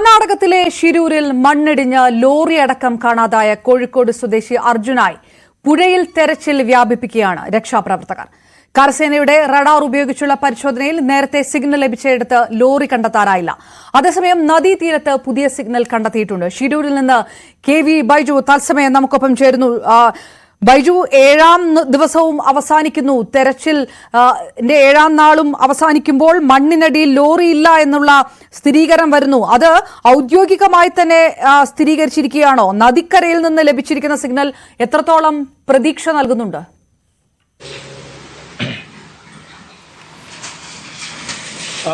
കർണാടകത്തിലെ ഷിരൂരിൽ മണ്ണിടിഞ്ഞ് ലോറി അടക്കം കാണാതായ കോഴിക്കോട് സ്വദേശി അർജുനായി പുഴയിൽ തെരച്ചിൽ വ്യാപിപ്പിക്കുകയാണ് രക്ഷാപ്രവർത്തകർ. കരസേനയുടെ റഡാർ ഉപയോഗിച്ചുള്ള പരിശോധനയിൽ നേരത്തെ സിഗ്നൽ ലഭിച്ചയിടത്ത് ലോറി കണ്ടെത്താനായില്ല. അതേസമയം നദീതീരത്ത് പുതിയ സിഗ്നൽ കണ്ടെത്തിയിട്ടുണ്ട്. ഷിരൂരിൽ നിന്ന് KV ബൈജു തത്സമയം നമുക്കൊപ്പം ചേരുന്നു. ബൈജു, 7ാം ദിവസവും അവസാനിക്കുന്നു, തെരച്ചിൽ 7ാം നാളും അവസാനിക്കുമ്പോൾ മണ്ണിനടിയിൽ ലോറി ഇല്ല എന്നുള്ള സ്ഥിരീകരണം വരുന്നു. അത് ഔദ്യോഗികമായി തന്നെ സ്ഥിരീകരിച്ചിരിക്കുകയാണോ? നദിക്കരയിൽ നിന്ന് ലഭിച്ചിരിക്കുന്ന സിഗ്നൽ എത്രത്തോളം പ്രതീക്ഷ നൽകുന്നുണ്ട്?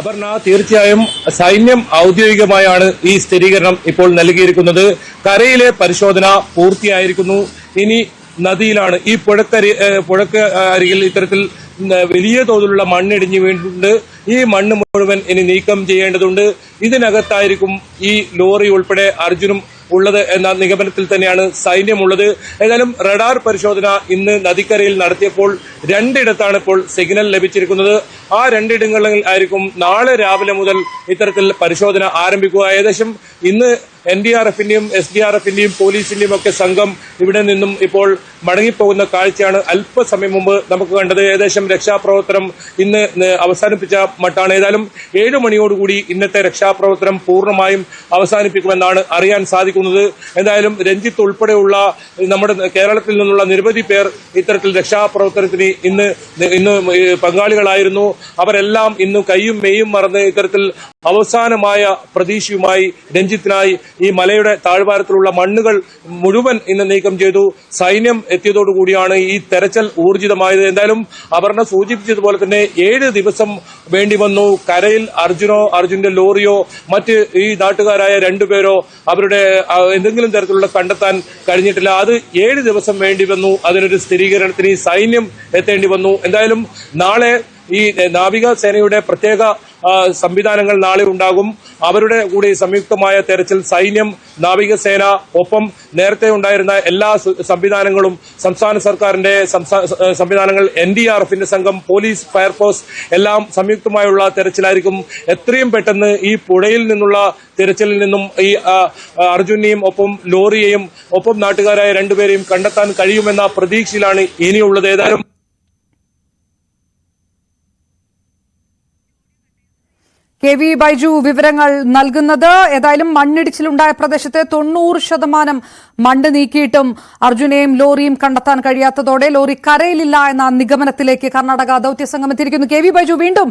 അപർണ, തീർച്ചയായും സൈന്യം ഔദ്യോഗികമായാണ് ഈ സ്ഥിരീകരണം ഇപ്പോൾ നൽകിയിരിക്കുന്നത്. കരയിലെ പരിശോധന പൂർത്തിയായിരിക്കുന്നു. ഇനി നദിയിലാണ്, ഈ പുഴക്ക് അരികിൽ ഇത്തരത്തിൽ വലിയ തോതിലുള്ള മണ്ണിടിഞ്ഞു വീണിട്ടുണ്ട്. ഈ മണ്ണ് മുഴുവൻ ഇനി നീക്കം ചെയ്യേണ്ടതുണ്ട്. ഇതിനകത്തായിരിക്കും ഈ ലോറി ഉൾപ്പെടെ അർജുനും ഉള്ളത് എന്ന നിഗമനത്തിൽ തന്നെയാണ് സൈന്യമുള്ളത്. ഏതായാലും റഡാർ പരിശോധന ഇന്ന് നദിക്കരയിൽ നടത്തിയപ്പോൾ 2 ഇടത്താണ് ഇപ്പോൾ സിഗ്നൽ ലഭിച്ചിരിക്കുന്നത്. ആ 2 ഇടങ്ങളിൽ ആയിരിക്കും നാളെ രാവിലെ മുതൽ ഇത്തരത്തിൽ പരിശോധന ആരംഭിക്കുക. ഏകദേശം ഇന്ന് NDRFന്റെയും SDRFന്റെയും പോലീസിന്റെയും ഒക്കെ സംഘം ഇവിടെ നിന്നും ഇപ്പോൾ മടങ്ങിപ്പോകുന്ന കാഴ്ചയാണ് അല്പസമയം മുമ്പ് നമുക്ക് കണ്ടത്. ഏകദേശം രക്ഷാപ്രവർത്തനം ഇന്ന് അവസാനിപ്പിച്ച മട്ടാണ്. ഏതായാലും 7 മണിയോടുകൂടി ഇന്നത്തെ രക്ഷാപ്രവർത്തനം പൂർണ്ണമായും അവസാനിപ്പിക്കുമെന്നാണ് അറിയാൻ സാധിക്കുന്നത്. എന്തായാലും രഞ്ജിത്ത് ഉൾപ്പെടെയുള്ള നമ്മുടെ കേരളത്തിൽ നിന്നുള്ള നിരവധി പേർ ഇത്തരത്തിൽ രക്ഷാപ്രവർത്തനത്തിന് ഇന്ന് പങ്കാളികളായിരുന്നു. അവരെല്ലാം ഇന്ന് കൈയും മെയ്യും മറന്ന് ഇത്തരത്തിൽ അവസാനമായ പ്രതീക്ഷയുമായി രഞ്ജിത്തിനായി ഈ മലയുടെ താഴ്വാരത്തിലുള്ള മണ്ണുകൾ മുഴുവൻ ഇന്ന് നീക്കം ചെയ്തു. സൈന്യം എത്തിയതോടുകൂടിയാണ് ഈ തെരച്ചിൽ ഊർജിതമായത്. എന്തായാലും അപർണ സൂചിപ്പിച്ചതുപോലെ തന്നെ 7 ദിവസം വേണ്ടി വന്നു. കരയിൽ അർജുന്റെ ലോറിയോ മറ്റ് ഈ നാട്ടുകാരായ 2 പേരോ അവരുടെ എന്തെങ്കിലും തരത്തിലുള്ള കണ്ടെത്താൻ കഴിഞ്ഞിട്ടില്ല. അത് 7 ദിവസം വേണ്ടി വന്നു. അതിനൊരു സ്ഥിരീകരണത്തിന് സൈന്യം എത്തേണ്ടി വന്നു. എന്തായാലും നാളെ ഈ നാവികസേനയുടെ പ്രത്യേക സംവിധാനങ്ങൾ നാളെ ഉണ്ടാകും. അവരുടെ കൂടി സംയുക്തമായ തെരച്ചിൽ സൈന്യം, നാവികസേന, ഒപ്പം നേരത്തെ ഉണ്ടായിരുന്ന എല്ലാ സംവിധാനങ്ങളും, സംസ്ഥാന സർക്കാരിന്റെ സംവിധാനങ്ങൾ, NDRFന്റെ സംഘം, പോലീസ്, ഫയർഫോഴ്സ് എല്ലാം സംയുക്തമായുള്ള തെരച്ചിലായിരിക്കും. എത്രയും പെട്ടെന്ന് ഈ പുഴയിൽ നിന്നുള്ള തെരച്ചിലിൽ നിന്നും ഈ അർജുനെയും ഒപ്പം ലോറിയെയും ഒപ്പം നാട്ടുകാരായ 2 പേരെയും കണ്ടെത്താൻ കഴിയുമെന്ന പ്രതീക്ഷയിലാണ് ഇനിയുള്ളത്. ഏതായാലും KV ബൈജു വിവരങ്ങൾ നൽകുന്നത്. ഏതായാലും മണ്ണിടിച്ചിലുണ്ടായ പ്രദേശത്തെ 90% മണ്ണ് നീക്കിയിട്ടും അർജുനെയും ലോറിയും കണ്ടെത്താൻ കഴിയാത്തതോടെ ലോറി കരയിലില്ല എന്ന നിഗമനത്തിലേക്ക് കർണാടക ദൌത്യസംഘം എത്തിയിരിക്കുന്നു. KV ബൈജു, വീണ്ടും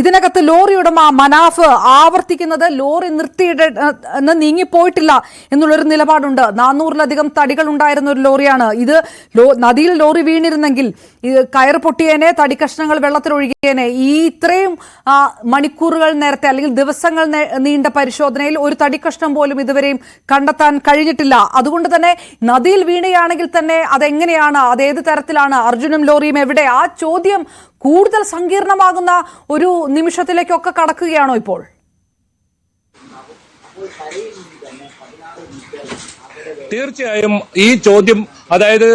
ഇതിനകത്ത് ലോറി ഉടമ മനാഫ് ആവർത്തിക്കുന്നത് ലോറി നിർത്തിയിടന്ന് നീങ്ങിപ്പോയിട്ടില്ല എന്നുള്ളൊരു നിലപാടുണ്ട്. 400-ലധികം തടികൾ ഉണ്ടായിരുന്ന ഒരു ലോറിയാണ് ഇത്. നദിയിൽ ലോറി വീണിരുന്നെങ്കിൽ കയർ പൊട്ടിയേനെ, തടി കഷ്ണങ്ങൾ വെള്ളത്തിലൊഴുകിയേനെ. ഈ ഇത്രയും മണിക്കൂറുകൾ നേരത്തെ അല്ലെങ്കിൽ ദിവസങ്ങൾ നീണ്ട പരിശോധനയിൽ ഒരു തടിക്കഷ്ണം പോലും ഇതുവരെയും കണ്ടെത്താൻ കഴിഞ്ഞിട്ടില്ല. അതുകൊണ്ട് തന്നെ നദിയിൽ വീണയാണെങ്കിൽ തന്നെ അതെങ്ങനെയാണ്, അതേത് തരത്തിലാണ്, അർജുനും ലോറിയും എവിടെ? ആ ചോദ്യം കൂടുതൽ സങ്കീർണമാകുന്ന ഒരു നിമിഷത്തിലേക്കൊക്കെ കടക്കുകയാണോ ഇപ്പോൾ? തീർച്ചയായും ഈ ചോദ്യം, അതായത്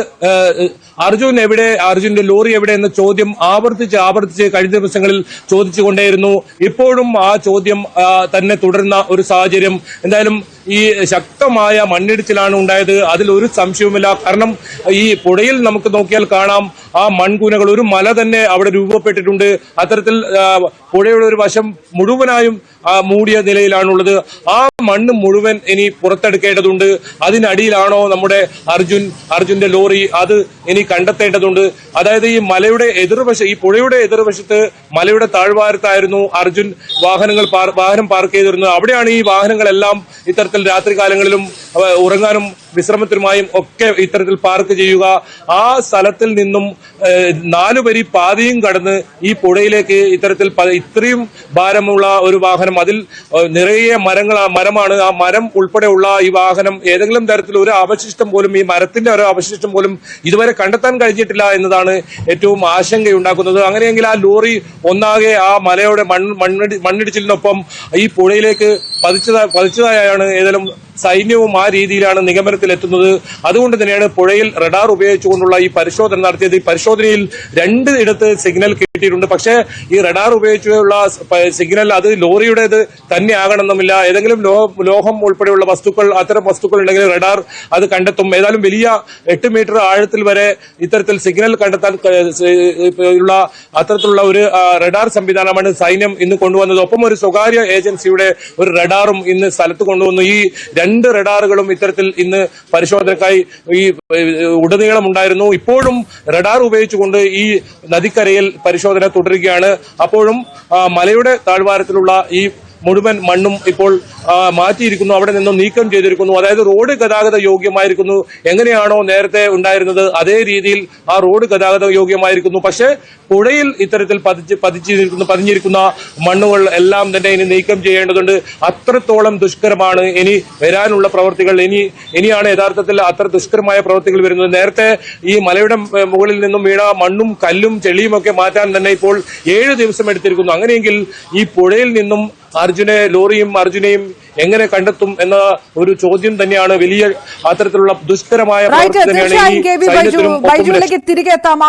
അർജുൻ എവിടെ, അർജുന്റെ ലോറി എവിടെ എന്ന ചോദ്യം ആവർത്തിച്ച് കഴിഞ്ഞ ദിവസങ്ങളിൽ ചോദിച്ചുകൊണ്ടേയിരുന്നു. ഇപ്പോഴും ആ ചോദ്യം തന്നെ തുടരുന്ന ഒരു സാഹചര്യം. എന്തായാലും ഈ ശക്തമായ മണ്ണിടിച്ചിലാണ് ഉണ്ടായത്, അതിലൊരു സംശയവുമില്ല. കാരണം ഈ പുഴയിൽ നമുക്ക് നോക്കിയാൽ കാണാം ആ മൺകൂനകൾ, ഒരു മല തന്നെ അവിടെ രൂപപ്പെട്ടിട്ടുണ്ട്. അത്തരത്തിൽ പുഴയുടെ ഒരു വശം മുഴുവനായും മൂടിയ നിലയിലാണുള്ളത്. ആ മണ്ണ് മുഴുവൻ ഇനി പുറത്തെടുക്കേണ്ടതുണ്ട്. അതിനടിയിലാണോ നമ്മുടെ അർജുന്റെ ലോറി, അത് ഇനി കണ്ടെത്തേണ്ടതുണ്ട്. അതായത് ഈ മലയുടെ ഈ പുഴയുടെ എതിർവശത്ത് മലയുടെ താഴ്വാരത്തായിരുന്നു അർജുൻ വാഹനം പാർക്ക് ചെയ്തിരുന്നത്. അവിടെയാണ് ഈ വാഹനങ്ങളെല്ലാം ഇത്തരത്തിൽ രാത്രികാലങ്ങളിലും ഉറങ്ങാനും വിശ്രമത്തിനുമായും ഒക്കെ ഇത്തരത്തിൽ പാർക്ക് ചെയ്യുക. ആ സ്ഥലത്തിൽ നിന്നും 4 വരി പാതയും കടന്ന് ഈ പുഴയിലേക്ക് ഇത്തരത്തിൽ ഇത്രയും ഭാരമുള്ള ഒരു വാഹനം, അതിൽ നിറയെ മരമാണ്. ആ മരം ഉൾപ്പെടെയുള്ള ഈ വാഹനം ഏതെങ്കിലും തരത്തിൽ ഒരു അവശിഷ്ടം പോലും, ഈ മരത്തിന്റെ ഒരു അവശിഷ്ടം പോലും ഇതുവരെ കണ്ടെത്താൻ കഴിഞ്ഞിട്ടില്ല എന്നതാണ് ഏറ്റവും ആശങ്കയുണ്ടാക്കുന്നത്. അങ്ങനെയെങ്കിൽ ആ ലോറി ഒന്നാകെ ആ മലയുടെ മണ്ണിടിച്ചിലിനൊപ്പം ഈ പുഴയിലേക്ക് പതിച്ചതായാണ് ഏതായാലും സൈന്യവും ആ രീതിയിലാണ് നിഗമനത്തിലെത്തുന്നത്. അതുകൊണ്ട് തന്നെയാണ് പുഴയിൽ റഡാർ ഉപയോഗിച്ചുകൊണ്ടുള്ള ഈ പരിശോധന നടത്തിയത്. ഈ പരിശോധനയിൽ 2 ഇടത്ത് സിഗ്നൽ കിട്ടിയിട്ടുണ്ട്. പക്ഷേ ഈ റഡാർ ഉപയോഗിച്ചുള്ള സിഗ്നൽ അത് ലോറിയുടേത് തന്നെ ആകണമെന്നില്ല. ഏതെങ്കിലും ലോഹം ഉൾപ്പെടെയുള്ള വസ്തുക്കൾ, അത്തരം വസ്തുക്കൾ ഉണ്ടെങ്കിൽ റഡാർ അത് കണ്ടെത്തും. ഏതായാലും വലിയ 8 മീറ്റർ ആഴത്തിൽ വരെ ഇത്തരത്തിൽ സിഗ്നൽ കണ്ടെത്താൻ ഉള്ള അത്തരത്തിലുള്ള ഒരു റഡാർ സംവിധാനമാണ് സൈന്യം ഇന്ന് കൊണ്ടുവന്നത്. ഒപ്പം ഒരു സ്വകാര്യ ഏജൻസിയുടെ ഒരു റഡാറും ഇന്ന് സ്ഥലത്ത് കൊണ്ടുവന്നു. ഈ 2 റഡാറുകളും ഇത്തരത്തിൽ ഇന്ന് പരിശോധനക്കായി ഈ ഉടനീളം ഉണ്ടായിരുന്നു. ഇപ്പോഴും റഡാർ ഉപയോഗിച്ചുകൊണ്ട് ഈ നദിക്കരയിൽ പരിശോധന തുടരുകയാണ്. അപ്പോഴും മലയുടെ താഴ്വാരത്തിലുള്ള ഈ മുഴുവൻ മണ്ണും ഇപ്പോൾ മാറ്റിയിരിക്കുന്നു, അവിടെ നിന്നും നീക്കം ചെയ്തിരിക്കുന്നു. അതായത് റോഡ് ഗതാഗത യോഗ്യമായിരിക്കുന്നു. എങ്ങനെയാണോ നേരത്തെ ഉണ്ടായിരുന്നത് അതേ രീതിയിൽ ആ റോഡ് ഗതാഗത യോഗ്യമായിരിക്കുന്നു. പക്ഷേ പുഴയിൽ ഇത്തരത്തിൽ പതിഞ്ഞിരിക്കുന്ന മണ്ണുകൾ എല്ലാം തന്നെ ഇനി നീക്കം ചെയ്യേണ്ടതുണ്ട്. അത്രത്തോളം ദുഷ്കരമാണ് ഇനി വരാനുള്ള പ്രവർത്തികൾ. ഇനിയാണ് യഥാർത്ഥത്തിൽ അത്ര ദുഷ്കരമായ പ്രവർത്തികൾ വരുന്നത്. നേരത്തെ ഈ മലയുടെ മുകളിൽ നിന്നും വീണ മണ്ണും കല്ലും ചെളിയും ഒക്കെ മാറ്റാൻ തന്നെ ഇപ്പോൾ 7 ദിവസം എടുത്തിരിക്കുന്നു. അങ്ങനെയെങ്കിൽ ഈ പുഴയിൽ നിന്നും ലോറിയും അർജുനെയും എങ്ങനെ കണ്ടെത്തും എന്ന ഒരു ചോദ്യം തന്നെയാണ്. വലിയ അത്തരത്തിലുള്ള ദുഷ്കരമായ പ്രവർത്തി തന്നെയാണ് ഈ സൈന്യത്തിനും തിരികെ എത്താം.